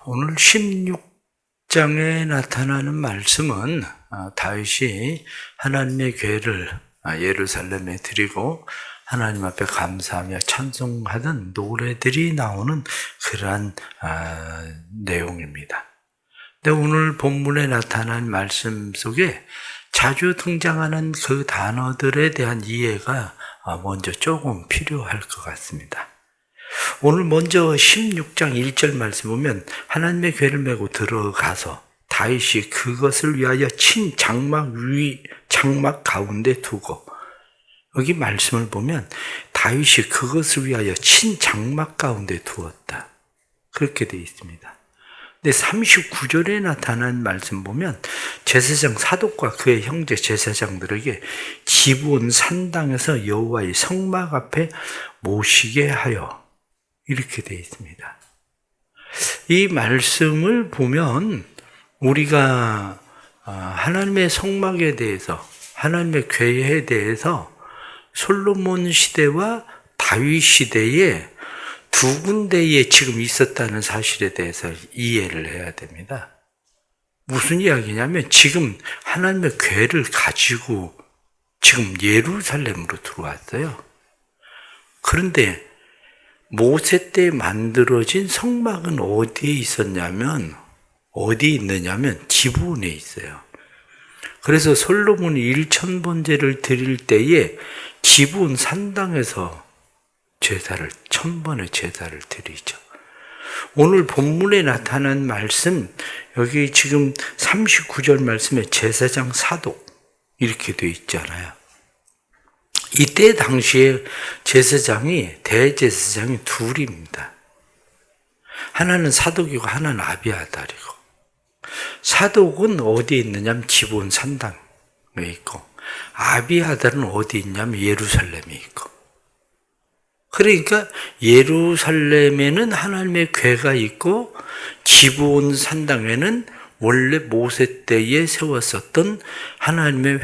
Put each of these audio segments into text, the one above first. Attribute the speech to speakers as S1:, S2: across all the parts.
S1: 오늘 16장에 나타나는 말씀은 다윗이 하나님의 궤를 예루살렘에 드리고 하나님 앞에 감사하며 찬송하던 노래들이 나오는 그러한 내용입니다. 근데 오늘 본문에 나타난 말씀 속에 자주 등장하는 그 단어들에 대한 이해가 먼저 조금 필요할 것 같습니다. 오늘 먼저 16장 1절 말씀 보면 하나님의 궤를 메고 들어가서 다윗이 그것을 위하여 친 장막 가운데 두고, 여기 말씀을 보면 다윗이 그것을 위하여 친 장막 가운데 두었다, 그렇게 되어 있습니다. 근데 39절에 나타난 말씀 보면 제사장 사독과 그의 형제 제사장들에게 기브온 산당에서 여호와의 성막 앞에 모시게 하여, 이렇게 되어 있습니다. 이 말씀을 보면 우리가 하나님의 성막에 대해서, 하나님의 궤에 대해서 솔로몬 시대와 다윗 시대에 두 군데에 지금 있었다는 사실에 대해서 이해를 해야 됩니다. 무슨 이야기냐면 지금 하나님의 궤를 가지고 지금 예루살렘으로 들어왔어요. 그런데 모세 때 만들어진 성막은 어디에 있었냐면, 어디 있느냐면 기브온에 있어요. 그래서 솔로몬이 1000번제를 드릴 때에 기브온 산당에서 제사를, 1000번의 제사를 드리죠. 오늘 본문에 나타난 말씀, 여기 지금 39절 말씀에 제사장 사독 이렇게 되어 있잖아요. 이때 당시에 대제사장이 둘입니다. 하나는 사독이고 하나는 아비아달이고, 사독은 어디에 있느냐면 기브온 산당에 있고, 아비아달은 어디 있냐면 예루살렘에 있고. 그러니까 예루살렘에는 하나님의 궤가 있고 기브온 산당에는 원래 모세 때에 세웠었던 하나님의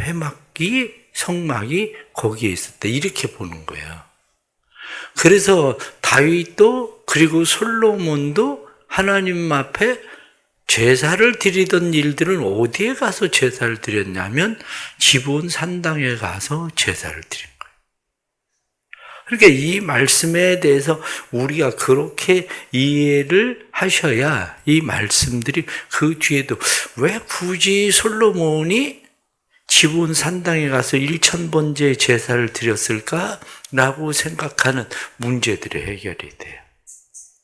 S1: 성막이 거기에 있었다, 이렇게 보는 거예요. 그래서 다윗도 그리고 솔로몬도 하나님 앞에 제사를 드리던 일들은 어디에 가서 제사를 드렸냐면 기브온 산당에 가서 제사를 드린 거예요. 그러니까 이 말씀에 대해서 우리가 그렇게 이해를 하셔야 이 말씀들이, 그 뒤에도 왜 굳이 솔로몬이 기브온 산당에 가서 1000번째 제사를 드렸을까라고 생각하는 문제들이 해결이 돼요.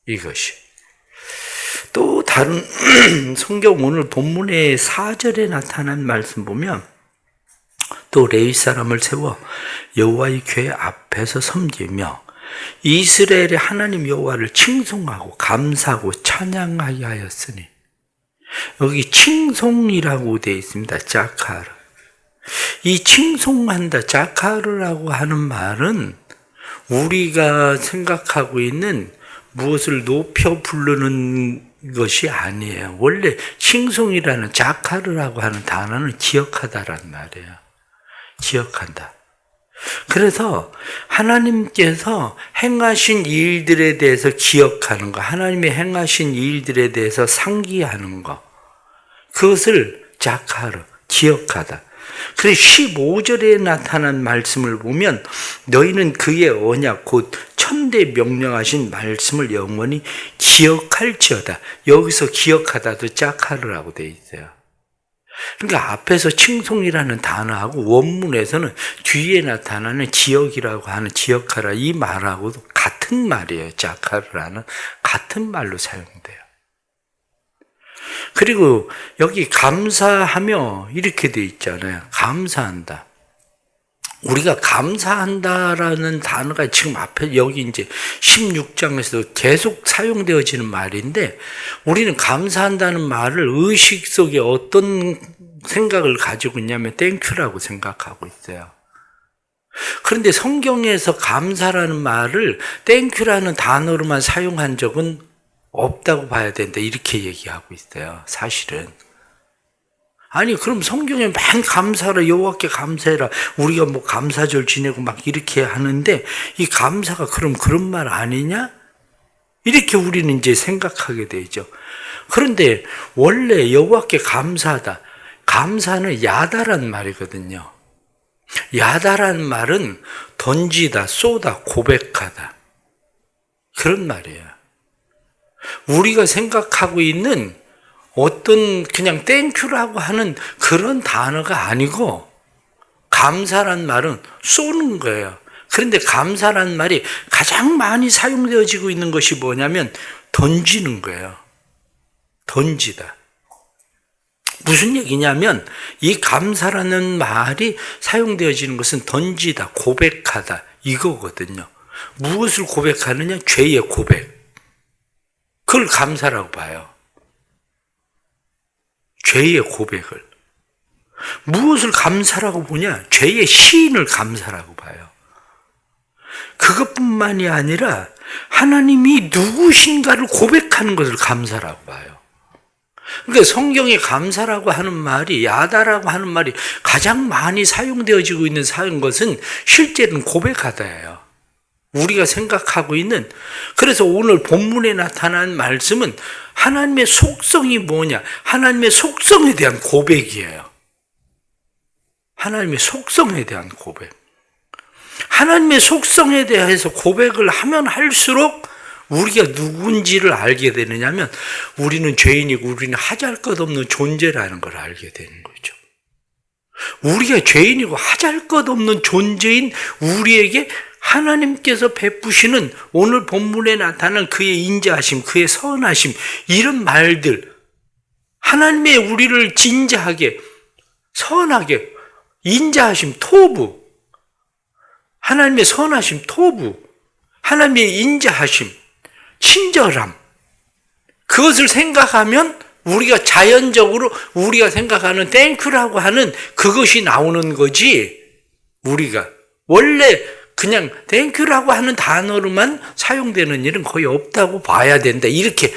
S1: 이것이. 또 다른 성경 오늘 본문의 4절에 나타난 말씀 보면, 또 레위 사람을 세워 여호와의 궤 앞에서 섬기며 이스라엘의 하나님 여호와를 칭송하고 감사하고 찬양하게 하였으니, 여기 칭송이라고 되어 있습니다. 자카르. 이 칭송한다, 자카르라고 하는 말은 우리가 생각하고 있는 무엇을 높여 부르는 것이 아니에요. 원래 칭송이라는 자카르라고 하는 단어는 기억하다라는 말이에요. 기억한다. 그래서 하나님께서 행하신 일들에 대해서 기억하는 거, 하나님이 행하신 일들에 대해서 상기하는 거, 그것을 자카르, 기억하다. 그래서 15절에 나타난 말씀을 보면 너희는 그의 언약 곧 천대 명령하신 말씀을 영원히 기억할지어다. 여기서 기억하다도 자카르라고 되어 있어요. 그러니까 앞에서 칭송이라는 단어하고 원문에서는 뒤에 나타나는 기억이라고 하는 기억하라, 이 말하고도 같은 말이에요. 자카르라는 같은 말로 사용돼요. 그리고 여기 감사하며 이렇게 되어 있잖아요. 감사한다. 우리가 감사한다라는 단어가 지금 앞에 여기 이제 16장에서도 계속 사용되어지는 말인데, 우리는 감사한다는 말을 의식 속에 어떤 생각을 가지고 있냐면 땡큐라고 생각하고 있어요. 그런데 성경에서 감사라는 말을 땡큐라는 단어로만 사용한 적은 없다고 봐야 된다, 이렇게 얘기하고 있어요. 사실은. 아니, 그럼 성경에 많이 감사하라, 여호와께 감사해라, 우리가 뭐 감사절 지내고 막 이렇게 하는데 이 감사가 그럼 그런 말 아니냐? 이렇게 우리는 이제 생각하게 되죠. 그런데 원래 여호와께 감사하다. 감사는 야다란 말이거든요. 야다란 말은 던지다, 쏘다, 고백하다. 그런 말이에요. 우리가 생각하고 있는 어떤 그냥 땡큐라고 하는 그런 단어가 아니고 감사란 말은 쏘는 거예요. 그런데 감사란 말이 가장 많이 사용되어지고 있는 것이 뭐냐면 던지는 거예요. 던지다. 무슨 얘기냐면 이 감사라는 말이 사용되어지는 것은 던지다, 고백하다 이거거든요. 무엇을 고백하느냐? 죄의 고백. 그걸 감사라고 봐요. 죄의 고백을. 무엇을 감사라고 보냐? 죄의 시인을 감사라고 봐요. 그것뿐만이 아니라 하나님이 누구신가를 고백하는 것을 감사라고 봐요. 그러니까 성경에 감사라고 하는 말이, 야다라고 하는 말이 가장 많이 사용되어지고 있는 것은 실제는 고백하다예요. 우리가 생각하고 있는, 그래서 오늘 본문에 나타난 말씀은 하나님의 속성이 뭐냐? 하나님의 속성에 대한 고백이에요. 하나님의 속성에 대한 고백. 하나님의 속성에 대해서 고백을 하면 할수록 우리가 누군지를 알게 되느냐면 우리는 죄인이고 우리는 하잘 것 없는 존재라는 걸 알게 되는 거죠. 우리가 죄인이고 하잘 것 없는 존재인 우리에게 하나님께서 베푸시는 오늘 본문에 나타난 그의 인자하심, 그의 선하심, 이런 말들, 하나님의 우리를 진자하게, 선하게, 인자하심, 토부, 하나님의 선하심, 토부, 하나님의 인자하심, 친절함, 그것을 생각하면 우리가 자연적으로 우리가 생각하는 땡큐라고 하는 그것이 나오는 거지, 우리가 원래 그냥 땡큐라고 하는 단어로만 사용되는 일은 거의 없다고 봐야 된다. 이렇게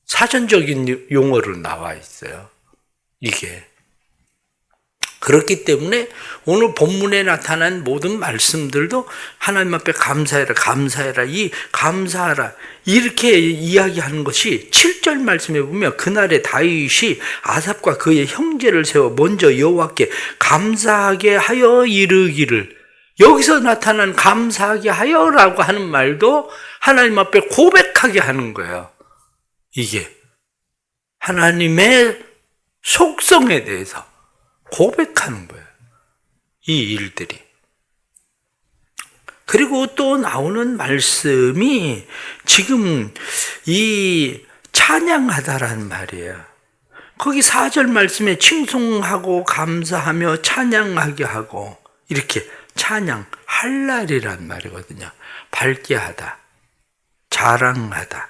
S1: 사전적인 용어로 나와 있어요. 이게. 그렇기 때문에 오늘 본문에 나타난 모든 말씀들도 하나님 앞에 감사해라, 감사해라, 이 감사하라 이렇게 이야기하는 것이 7절 말씀에 보면 그날에 다윗이 아삽과 그의 형제를 세워 먼저 여호와께 감사하게 하여 이르기를, 여기서 나타난 감사하게 하여라고 하는 말도 하나님 앞에 고백하게 하는 거예요. 이게 하나님의 속성에 대해서 고백하는 거예요. 이 일들이. 그리고 또 나오는 말씀이 지금 이 찬양하다라는 말이에요. 거기 4절 말씀에 칭송하고 감사하며 찬양하게 하고 이렇게 찬양, 할랄이란 말이거든요. 밝게 하다, 자랑하다.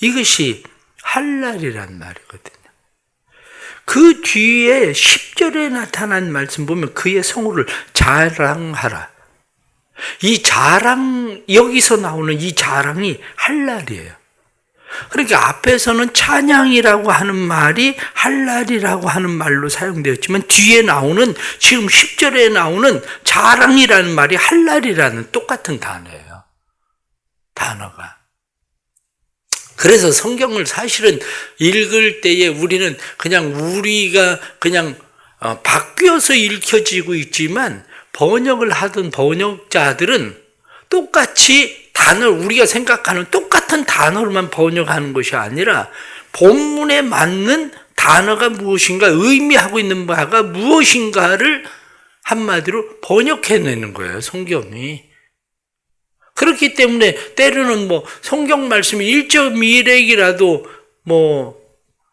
S1: 이것이 할랄이란 말이거든요. 그 뒤에 10절에 나타난 말씀 보면 그의 성호를 자랑하라. 이 자랑, 여기서 나오는 이 자랑이 할랄이에요. 그러니까 앞에서는 찬양이라고 하는 말이 할랄이라고 하는 말로 사용되었지만 뒤에 나오는, 지금 10절에 나오는 자랑이라는 말이 할랄이라는 똑같은 단어예요. 단어가. 그래서 성경을 사실은 읽을 때에 우리는 그냥 우리가 그냥 바뀌어서 읽혀지고 있지만 번역을 하던 번역자들은 똑같이 단어를 우리가 생각하는 똑같은 단어로만 번역하는 것이 아니라 본문에 맞는 단어가 무엇인가, 의미하고 있는 바가 무엇인가를 한마디로 번역해내는 거예요, 성경이. 그렇기 때문에 때로는 성경 말씀이 1.1핵이라도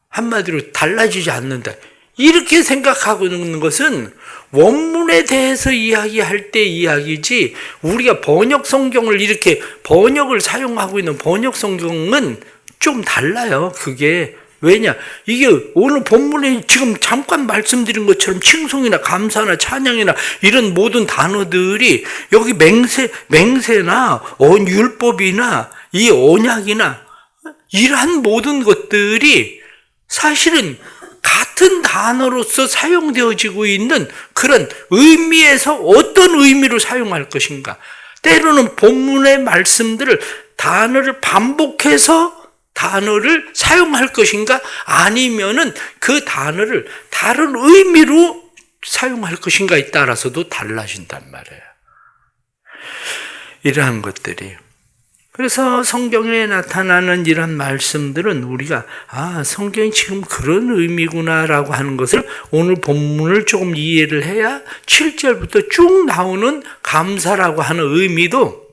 S1: 한마디로 달라지지 않는다. 이렇게 생각하고 있는 것은 원문에 대해서 이야기할 때 이야기지, 우리가 번역 성경을 이렇게 번역을 사용하고 있는 번역 성경은 좀 달라요. 그게 왜냐? 이게 오늘 본문에 지금 잠깐 말씀드린 것처럼 칭송이나 감사나 찬양이나 이런 모든 단어들이 여기 맹세나 율법이나 이 언약이나 이러한 모든 것들이 사실은 같은 단어로서 사용되어지고 있는 그런 의미에서 어떤 의미로 사용할 것인가. 때로는 본문의 말씀들을 단어를 반복해서 단어를 사용할 것인가? 아니면은 그 단어를 다른 의미로 사용할 것인가에 따라서도 달라진단 말이에요. 이러한 것들이. 그래서 성경에 나타나는 이런 말씀들은 우리가 성경이 지금 그런 의미구나라고 하는 것을 오늘 본문을 조금 이해를 해야 7절부터 쭉 나오는 감사라고 하는 의미도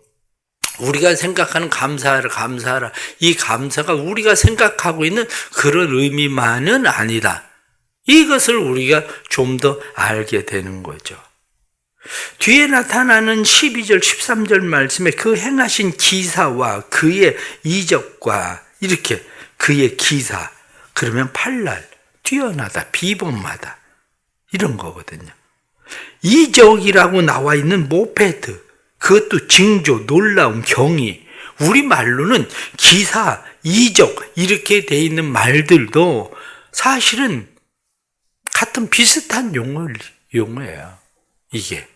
S1: 우리가 생각하는 감사하라. 이 감사가 우리가 생각하고 있는 그런 의미만은 아니다. 이것을 우리가 좀 더 알게 되는 거죠. 뒤에 나타나는 12절, 13절 말씀에 그 행하신 기사와 그의 이적과 이렇게 그의 기사, 그러면 팔날, 뛰어나다, 비범하다 이런 거거든요. 이적이라고 나와 있는 모페드, 그것도 징조, 놀라움, 경이, 우리말로는 기사, 이적 이렇게 돼 있는 말들도 사실은 같은 비슷한 용어예요. 이게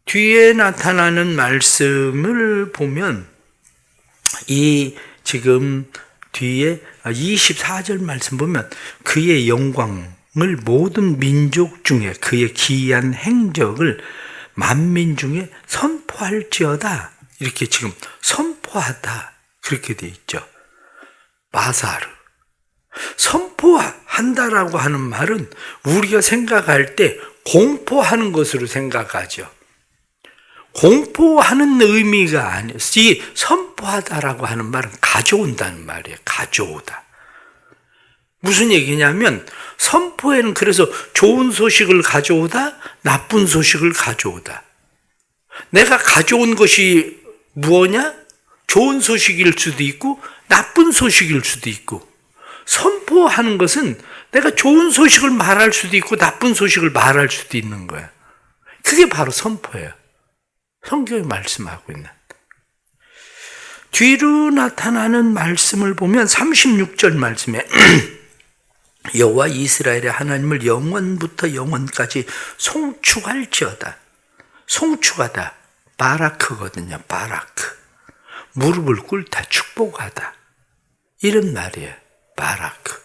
S1: 뒤에 나타나는 말씀을 보면 이 지금 뒤에 24절 말씀 보면 그의 영광을 모든 민족 중에 그의 기이한 행적을 만민 중에 선포할지어다. 이렇게 지금 선포하다 그렇게 돼 있죠. 마사르. 선포한다라고 하는 말은 우리가 생각할 때 공포하는 것으로 생각하죠. 공포하는 의미가 아니에요. 이 선포하다라고 하는 말은 가져온다는 말이에요. 가져오다. 무슨 얘기냐면 선포에는 그래서 좋은 소식을 가져오다, 나쁜 소식을 가져오다. 내가 가져온 것이 무엇냐? 좋은 소식일 수도 있고 나쁜 소식일 수도 있고, 선포하는 것은 내가 좋은 소식을 말할 수도 있고 나쁜 소식을 말할 수도 있는 거야. 그게 바로 선포예요. 성경이 말씀하고 있는. 뒤로 나타나는 말씀을 보면 36절 말씀에 여호와 이스라엘의 하나님을 영원부터 영원까지 송축할지어다. 송축하다. 바라크거든요. 바라크. 무릎을 꿇다. 축복하다. 이런 말이에요. 바라크.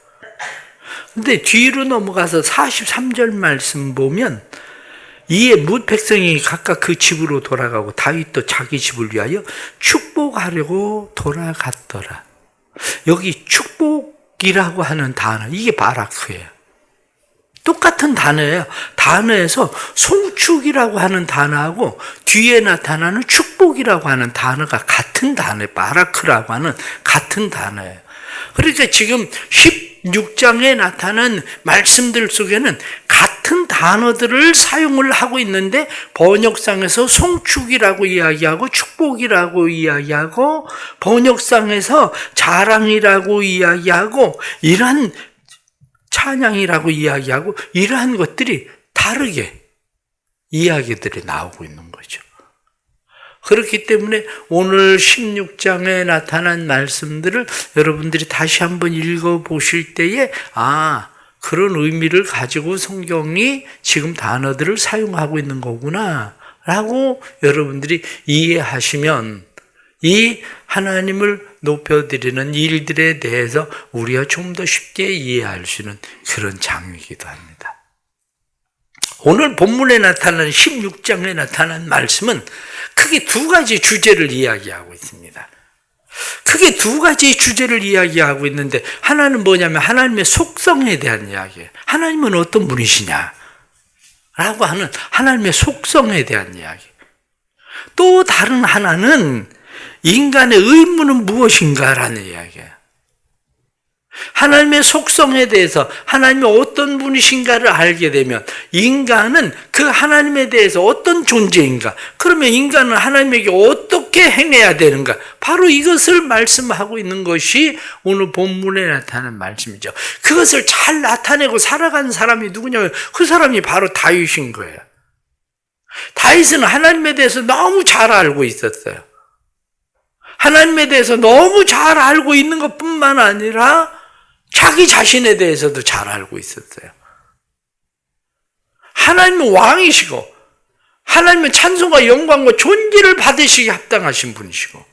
S1: 근데 뒤로 넘어가서 43절 말씀 보면 이에 뭇 백성이 각각 그 집으로 돌아가고 다윗도 자기 집을 위하여 축복하려고 돌아갔더라. 여기 축복이라고 하는 단어, 이게 바라크예요. 똑같은 단어예요. 단어에서 송축이라고 하는 단어하고 뒤에 나타나는 축복이라고 하는 단어가 같은 단어예요. 바라크라고 하는 같은 단어예요. 그러니까 지금 16장에 나타난 말씀들 속에는 같은 단어들을 사용을 하고 있는데 번역상에서 송축이라고 이야기하고 축복이라고 이야기하고 번역상에서 자랑이라고 이야기하고 이러한 찬양이라고 이야기하고 이러한 것들이 다르게 이야기들이 나오고 있는 거죠. 그렇기 때문에 오늘 16장에 나타난 말씀들을 여러분들이 다시 한번 읽어보실 때에 그런 의미를 가지고 성경이 지금 단어들을 사용하고 있는 거구나 라고 여러분들이 이해하시면 이 하나님을 높여드리는 일들에 대해서 우리가 좀 더 쉽게 이해할 수 있는 그런 장이기도 합니다. 오늘 본문에 나타난 16장에 나타난 말씀은 크게 두 가지 주제를 이야기하고 있습니다. 크게 두 가지 주제를 이야기하고 있는데 하나는 뭐냐면 하나님의 속성에 대한 이야기예요. 하나님은 어떤 분이시냐 라고 하는 하나님의 속성에 대한 이야기. 또 다른 하나는 인간의 의무는 무엇인가라는 이야기예요. 하나님의 속성에 대해서 하나님이 어떤 분이신가를 알게 되면 인간은 그 하나님에 대해서 어떤 존재인가, 그러면 인간은 하나님에게 어떻게 행해야 되는가, 바로 이것을 말씀하고 있는 것이 오늘 본문에 나타나는 말씀이죠. 그것을 잘 나타내고 살아간 사람이 누구냐면 그 사람이 바로 다윗인 거예요. 다윗은 하나님에 대해서 너무 잘 알고 있었어요. 하나님에 대해서 너무 잘 알고 있는 것뿐만 아니라 자기 자신에 대해서도 잘 알고 있었어요. 하나님은 왕이시고 하나님은 찬송과 영광과 존귀를 받으시기 합당하신 분이시고,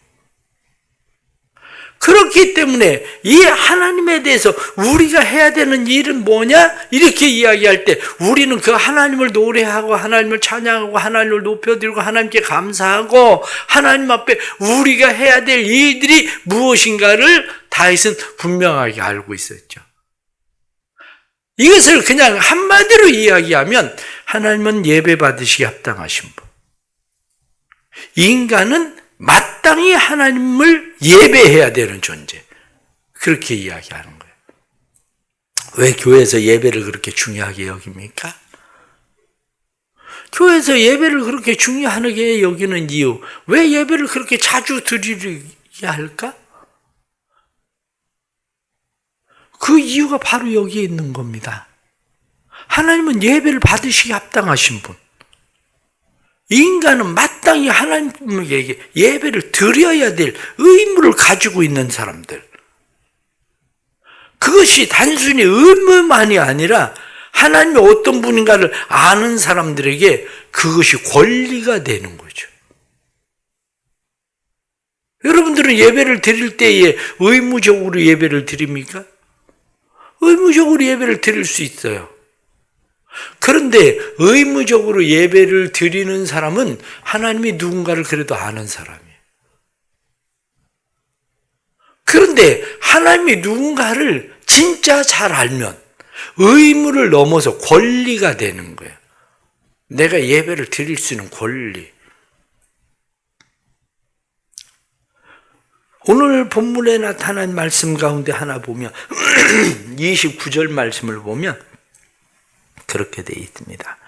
S1: 그렇기 때문에 이 하나님에 대해서 우리가 해야 되는 일은 뭐냐? 이렇게 이야기할 때 우리는 그 하나님을 노래하고 하나님을 찬양하고 하나님을 높여드리고 하나님께 감사하고 하나님 앞에 우리가 해야 될 일들이 무엇인가를 다윗은 분명하게 알고 있었죠. 이것을 그냥 한마디로 이야기하면 하나님은 예배 받으시기 합당하신 분. 인간은 마땅히 하나님을 예배해야 되는 존재. 그렇게 이야기하는 거예요. 왜 교회에서 예배를 그렇게 중요하게 여깁니까? 교회에서 예배를 그렇게 중요하게 여기는 이유, 왜 예배를 그렇게 자주 드리려야 할까? 그 이유가 바로 여기에 있는 겁니다. 하나님은 예배를 받으시기 합당하신 분. 인간은 마땅히 하나님에게 예배를 드려야 될 의무를 가지고 있는 사람들. 그것이 단순히 의무만이 아니라 하나님이 어떤 분인가를 아는 사람들에게 그것이 권리가 되는 거죠. 여러분들은 예배를 드릴 때에 의무적으로 예배를 드립니까? 의무적으로 예배를 드릴 수 있어요. 그런데 의무적으로 예배를 드리는 사람은 하나님이 누군가를 그래도 아는 사람이에요. 그런데 하나님이 누군가를 진짜 잘 알면 의무를 넘어서 권리가 되는 거예요. 내가 예배를 드릴 수 있는 권리. 오늘 본문에 나타난 말씀 가운데 하나 보면 29절 말씀을 보면 그렇게 되어 있습니다.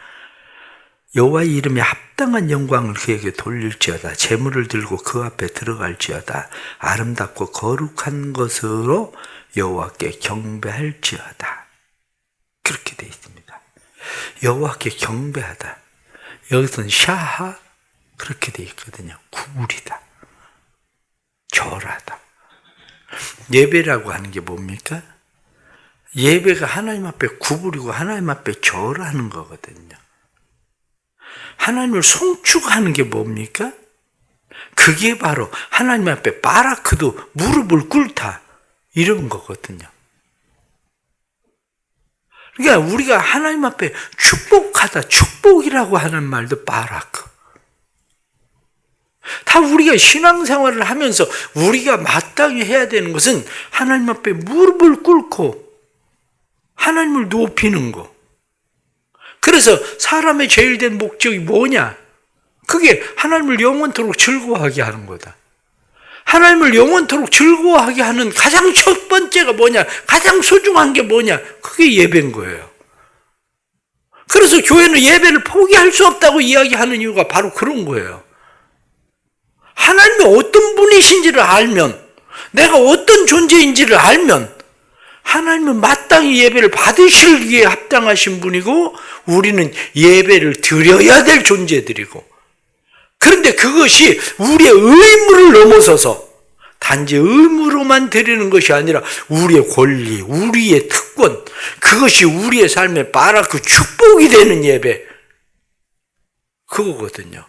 S1: 여호와의 이름에 합당한 영광을 그에게 돌릴지어다. 제물을 들고 그 앞에 들어갈지어다. 아름답고 거룩한 것으로 여호와께 경배할지어다. 그렇게 되어 있습니다. 여호와께 경배하다. 여기서는 샤하 그렇게 되어 있거든요. 구울이다. 절하다. 예배라고 하는 게 뭡니까? 예배가 하나님 앞에 구부리고 하나님 앞에 절하는 거거든요. 하나님을 송축하는 게 뭡니까? 그게 바로 하나님 앞에 바라크도 무릎을 꿇다 이런 거거든요. 그러니까 우리가 하나님 앞에 축복하다, 축복이라고 하는 말도 바라크. 다 우리가 신앙생활을 하면서 우리가 마땅히 해야 되는 것은 하나님 앞에 무릎을 꿇고 하나님을 높이는 거. 그래서 사람의 제일 된 목적이 뭐냐? 그게 하나님을 영원토록 즐거워하게 하는 거다. 하나님을 영원토록 즐거워하게 하는 가장 첫 번째가 뭐냐? 가장 소중한 게 뭐냐? 그게 예배인 거예요. 그래서 교회는 예배를 포기할 수 없다고 이야기하는 이유가 바로 그런 거예요. 하나님이 어떤 분이신지를 알면, 내가 어떤 존재인지를 알면 하나님은 마땅히 예배를 받으시기에 합당하신 분이고 우리는 예배를 드려야 될 존재들이고, 그런데 그것이 우리의 의무를 넘어서서 단지 의무로만 드리는 것이 아니라 우리의 권리, 우리의 특권, 그것이 우리의 삶의 바라크 축복이 되는 예배, 그거거든요.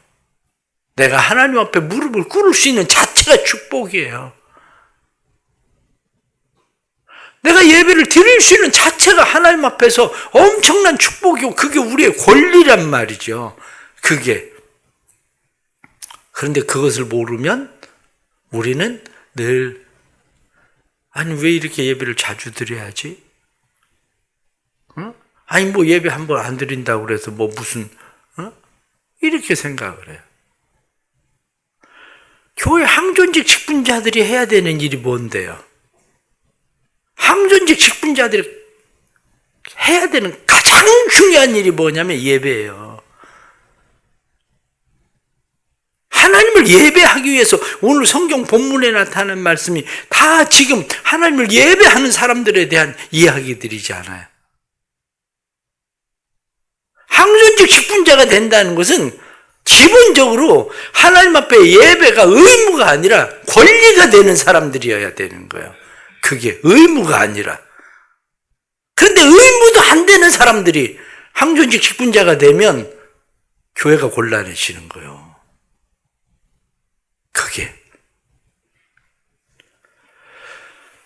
S1: 내가 하나님 앞에 무릎을 꿇을 수 있는 자체가 축복이에요. 내가 예배를 드릴 수 있는 자체가 하나님 앞에서 엄청난 축복이고 그게 우리의 권리란 말이죠. 그게. 그런데 그것을 모르면 우리는 늘 아니 왜 이렇게 예배를 자주 드려야지? 어? 아니 뭐 예배 한 번 안 드린다고 그래서 뭐 무슨 이렇게 생각을 해요. 교회 항존직 직분자들이 해야 되는 일이 뭔데요? 항존직 직분자들이 해야 되는 가장 중요한 일이 뭐냐면 예배예요. 하나님을 예배하기 위해서 오늘 성경 본문에 나타나는 말씀이 다 지금 하나님을 예배하는 사람들에 대한 이야기들이지 않아요. 항존직 직분자가 된다는 것은 기본적으로 하나님 앞에 예배가 의무가 아니라 권리가 되는 사람들이어야 되는 거예요. 그게 의무가 아니라. 그런데 의무도 안 되는 사람들이 항존직 직분자가 되면 교회가 곤란해지는 거예요. 그게.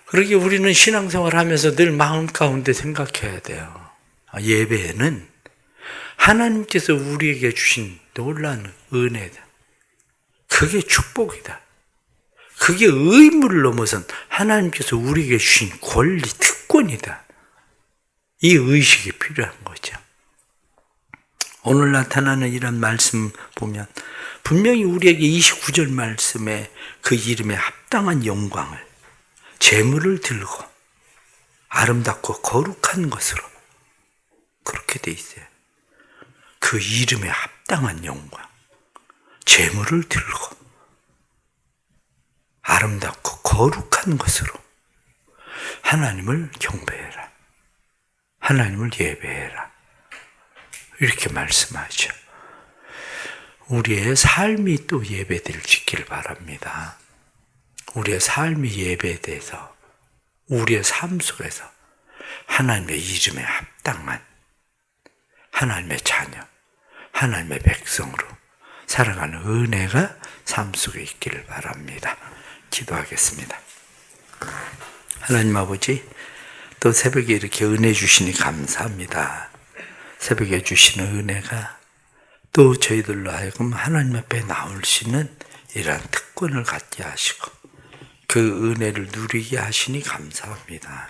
S1: 그러기에 우리는 신앙생활 하면서 늘 마음 가운데 생각해야 돼요. 예배는 하나님께서 우리에게 주신 놀라운 은혜다. 그게 축복이다. 그게 의무를 넘어선 하나님께서 우리에게 주신 권리, 특권이다. 이 의식이 필요한 거죠. 오늘 나타나는 이런 말씀 보면 분명히 우리에게 29절 말씀에 그 이름에 합당한 영광을, 재물을 들고 아름답고 거룩한 것으로 그렇게 돼 있어요. 그 이름에 합당한 영광, 재물을 들고 아름답고 거룩한 것으로 하나님을 경배해라. 하나님을 예배해라. 이렇게 말씀하죠. 우리의 삶이 또 예배드리길 바랍니다. 우리의 삶이 예배돼서 우리의 삶 속에서 하나님의 이름에 합당한 하나님의 자녀, 하나님의 백성으로 살아가는 은혜가 삶 속에 있기를 바랍니다. 기도하겠습니다. 하나님 아버지, 또 새벽에 이렇게 은혜 주시니 감사합니다. 새벽에 주시는 은혜가 또 저희들로 하여금 하나님 앞에 나올 수 있는 이러한 특권을 갖게 하시고 그 은혜를 누리게 하시니 감사합니다.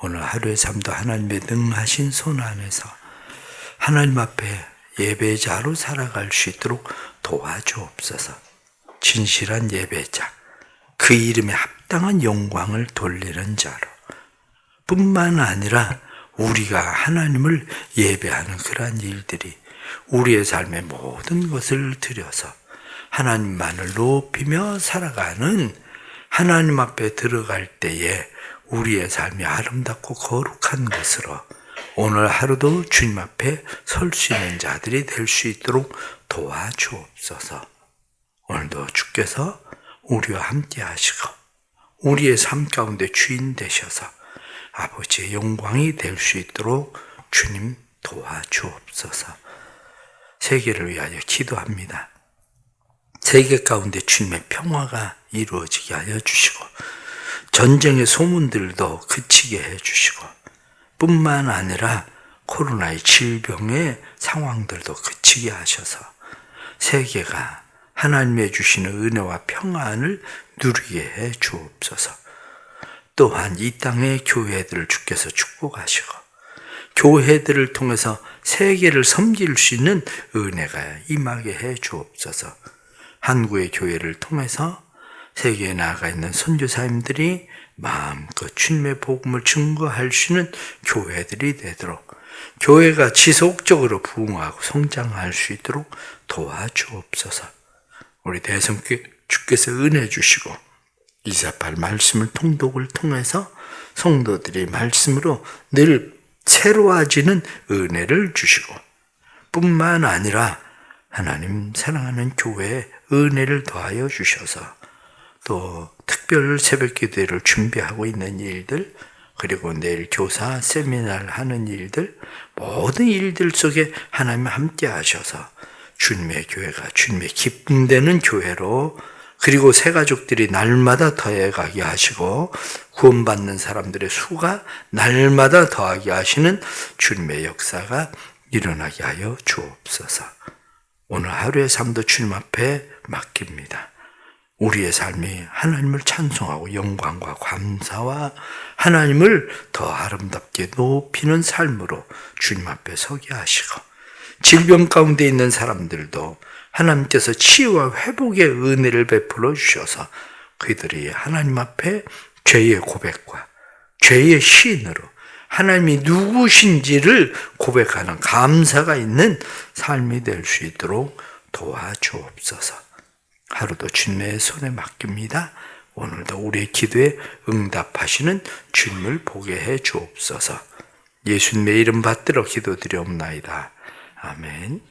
S1: 오늘 하루의 삶도 하나님의 능하신 손 안에서 하나님 앞에 예배자로 살아갈 수 있도록 도와주옵소서. 진실한 예배자, 그 이름에 합당한 영광을 돌리는 자로 뿐만 아니라 우리가 하나님을 예배하는 그러한 일들이 우리의 삶의 모든 것을 들여서 하나님만을 높이며 살아가는 하나님 앞에 들어갈 때에 우리의 삶이 아름답고 거룩한 것으로 오늘 하루도 주님 앞에 설 수 있는 자들이 될 수 있도록 도와주옵소서. 오늘도 주께서 우리와 함께 하시고 우리의 삶 가운데 주인 되셔서 아버지의 영광이 될 수 있도록 주님 도와주옵소서. 세계를 위하여 기도합니다. 세계 가운데 주님의 평화가 이루어지게 하여 주시고 전쟁의 소문들도 그치게 해주시고 뿐만 아니라 코로나의 질병의 상황들도 그치게 하셔서 세계가 하나님의 주시는 은혜와 평안을 누리게 해 주옵소서. 또한 이 땅의 교회들을 주께서 축복하시고 교회들을 통해서 세계를 섬길 수 있는 은혜가 임하게 해 주옵소서. 한국의 교회를 통해서 세계에 나아가 있는 선교사님들이 마음껏 주님의 복음을 증거할 수 있는 교회들이 되도록 교회가 지속적으로 부흥하고 성장할 수 있도록 도와주옵소서. 우리 대성교회 주께서 은혜 주시고 248 말씀을 통독을 통해서 성도들이 말씀으로 늘 새로워지는 은혜를 주시고 뿐만 아니라 하나님 사랑하는 교회에 은혜를 더하여 주셔서 또 특별 새벽 기도회를 준비하고 있는 일들 그리고 내일 교사 세미나를 하는 일들 모든 일들 속에 하나님 함께 하셔서 주님의 교회가 주님의 기쁨되는 교회로 그리고 새 가족들이 날마다 더해가게 하시고 구원받는 사람들의 수가 날마다 더하게 하시는 주님의 역사가 일어나게 하여 주옵소서. 오늘 하루의 삶도 주님 앞에 맡깁니다. 우리의 삶이 하나님을 찬송하고 영광과 감사와 하나님을 더 아름답게 높이는 삶으로 주님 앞에 서게 하시고 질병 가운데 있는 사람들도 하나님께서 치유와 회복의 은혜를 베풀어 주셔서 그들이 하나님 앞에 죄의 고백과 죄의 시인으로 하나님이 누구신지를 고백하는 감사가 있는 삶이 될 수 있도록 도와주옵소서. 하루도 주님의 손에 맡깁니다. 오늘도 우리의 기도에 응답하시는 주님을 보게 해 주옵소서. 예수님의 이름 받들어 기도드리옵나이다. 아멘.